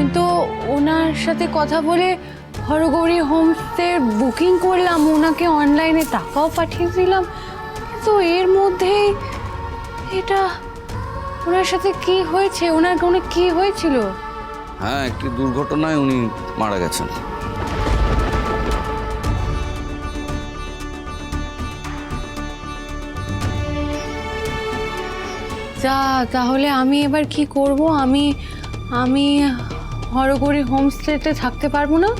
আমি তো ওনার সাথে কথা বলে হরগৌরী হোমসে বুকিং করলাম, ওনাকে অনলাইনে টাকাও পাঠিয়ে দিলাম, তো এর মধ্যেই এটা ওনার সাথে কি হয়েছে, ওনার কোনো কি হয়েছিল? হ্যাঁ, একটি দুর্ঘটনায় উনি মারা গেছেন। তাহলে আমি এবার কি করব? আমি আমি হরগৌরী হোমস্টেতে থাকতে পারবো না?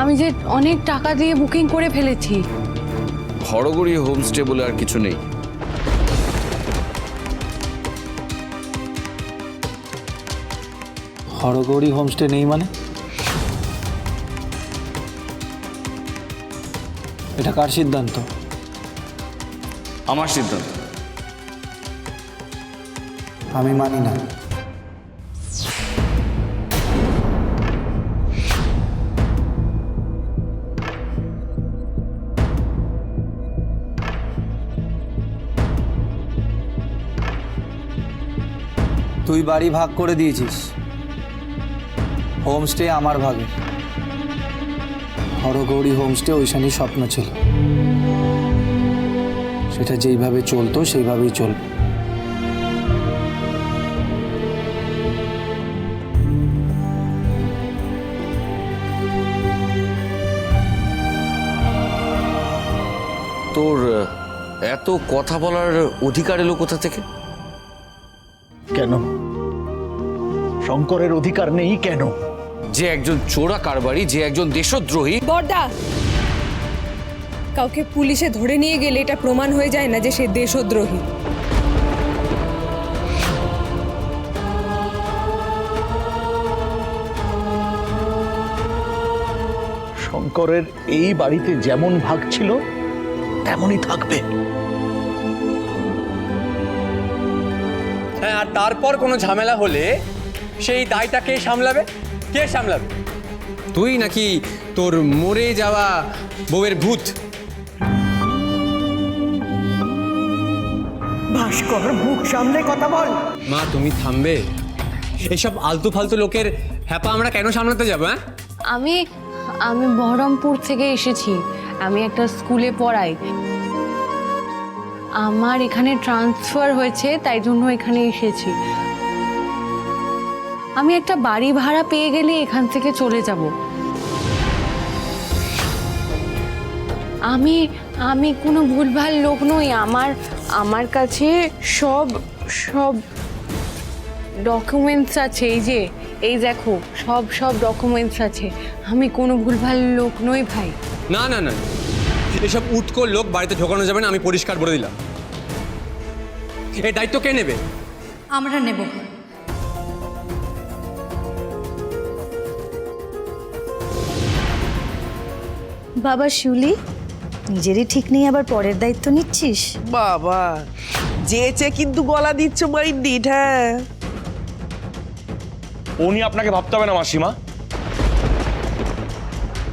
আমি যে অনেক টাকা দিয়ে বুকিং করে ফেলেছি। হরগৌরী হোমস্টে বলে আর কিছু নেই। হরগৌরী হোমস্টে নেই মানে? এটা কার সিদ্ধান্ত? আমার সিদ্ধান্ত। আমি মানি না। তুই বাড়ি ভাগ করে দিয়েছিস, হোমস্টে আমার ভাগে। হরগৌরী হোমস্টে ঐশানীর স্বপ্ন ছিল, সেটা যেইভাবে চলতো সেইভাবেই চলবে। তোর এত কথা বলার অধিকার এলো কোথা থেকে? কেন শঙ্করের অধিকার নেই কেন? যে একজন চোরা কারবারি, যে একজন দেশদ্রোহী। বড়দা, কাউকে পুলিশে ধরে নিয়ে গেলে এটা প্রমাণ হয়ে যায় না যে সে দেশদ্রোহী। শঙ্করের এই বাড়িতে যেমন ভাগ ছিল তেমনই থাকবে। হ্যাঁ, আর তারপর কোনো ঝামেলা হলে সেই দায়টা কে সামলাবে? কে সামলাবে? তুই নাকি তোর মরে যাওয়া বউয়ের ভূত? ভাস্কর, মুখ সামনে কথা বল। মা, তুমি থামবে? এইসব আলতু ফালতু লোকের হ্যাপা আমরা কেন সামলাতে যাবো? হ্যাঁ, আমি আমি বহরমপুর থেকে এসেছি, আমি একটা স্কুলে পড়াই। আমার এখানে ট্রান্সফার হয়েছে, তাই জন্য এখানে এসেছি। আমি একটা বাড়ি ভাড়া পেয়ে গেলে এখান থেকে চলে যাব। আমি আমি কোনো ভুলভাল লোক নই। আমার কাছে সব সব ডকুমেন্টস আছে। এই দেখো, সব ডকুমেন্টস আছে। আমি কোনো ভুলভাল লোক নই ভাই। না না না, এসব উটকো লোক বাড়িতে ঢোকানো যাবে না, আমি পরিষ্কার বলে দিলাম। এই দায়িত্ব কে নেবে? আমরা নেব। বাবা শিউলি, নিজেরই ঠিক নেই আবার পরের দায়িত্ব নিচ্ছিস? বাবা যেচে কিন্তু গলা দিচ্ছ মাইন্ডিট। হ্যাঁ, ও নিয়ে আপনাকে ভাবতে হবে না মাসিমা।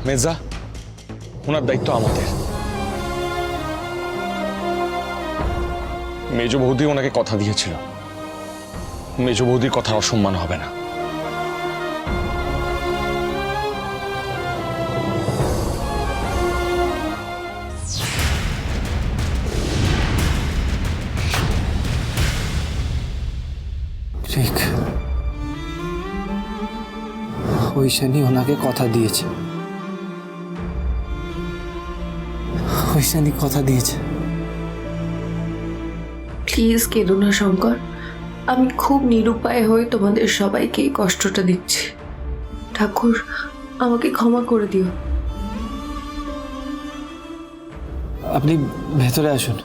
মেজা, ওনার দায়িত্ব আমাদের। মেজ বৌদি ওনাকে কথা দিয়েছিল, মেজ বৌদির কথার অসম্মান হবে না। ঠিক, ঐশানী ওনাকে কথা দিয়েছে। ঐশানী কথা দিয়েছে। প্লিজ কেঁদো না শঙ্কর, আমি খুব নিরুপায় হয়ে তোমাদের সবাইকে এই কষ্টটা দিচ্ছি। ঠাকুর, আমাকে ক্ষমা করে দিও। আপনি ভেতরে আসুন।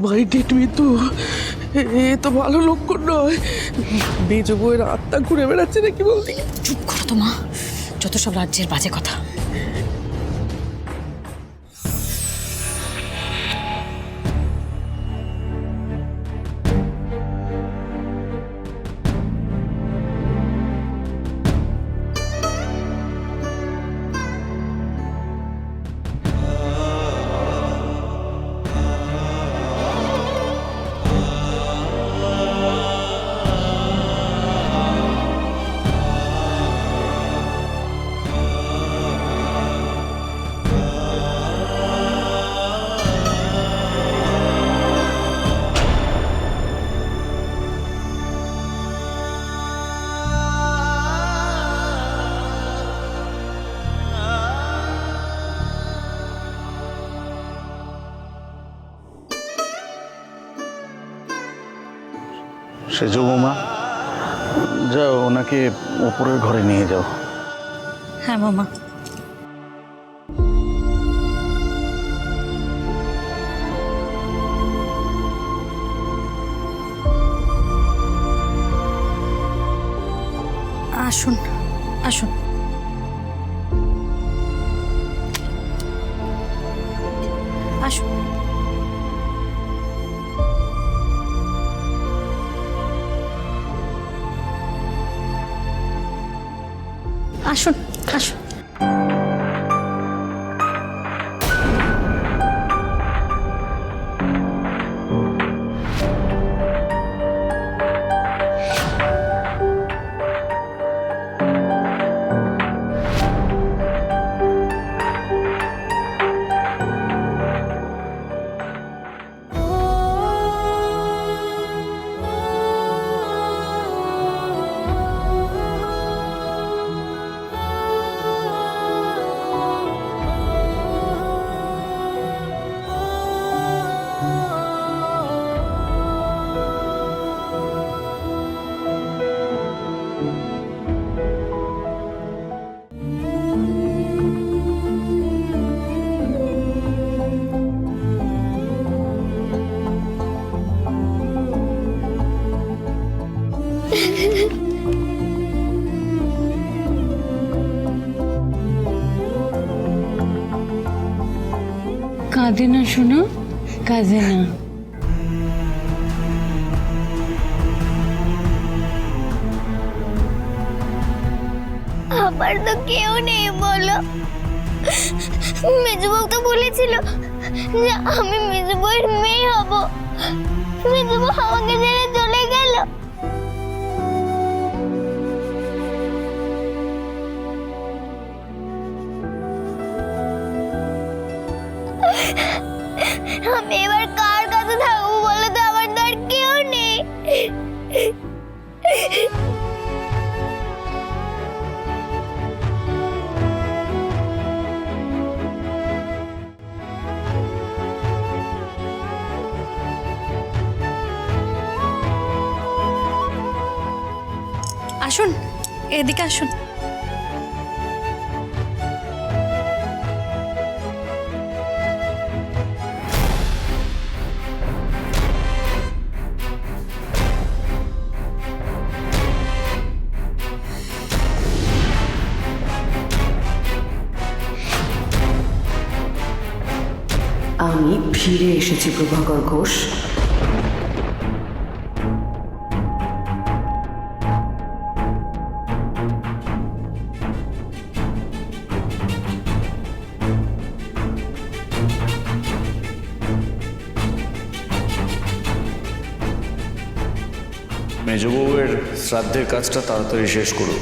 মাই ডিট মিতু, এ তো ভালো লক্ষণ নয়। মেজ বউয়ের আত্মা ঘুরে বেড়াচ্ছে নাকি বলতে। চুপ করো তো মা, যত সব রাজ্যের বাজে কথা। সেজো বৌমা, যাও ওনাকে ওপরের ঘরে নিয়ে যাও। হ্যাঁ মামা। আসুন আসুন। আসুন। আসুন আসুন। কাঁদে না শোনা, কাঁদে না। আমার তো কেউ নেই বলো। মেজবউ তো বলেছিল যে আমি মেজবউয়ের মেয়ে হব। মেজবউ আমাকে ছেড়ে চলে গেল। আমি এবার কার কাছে থাকবো বলো তো? আমার তো আর কেউ নেই। আসুন, এদিকে আসুন। আমি ফিরে এসেছি প্রভাকর ঘোষ। মেজ বউয়ের শ্রাদ্ধের কাজটা তাড়াতাড়ি শেষ করুন।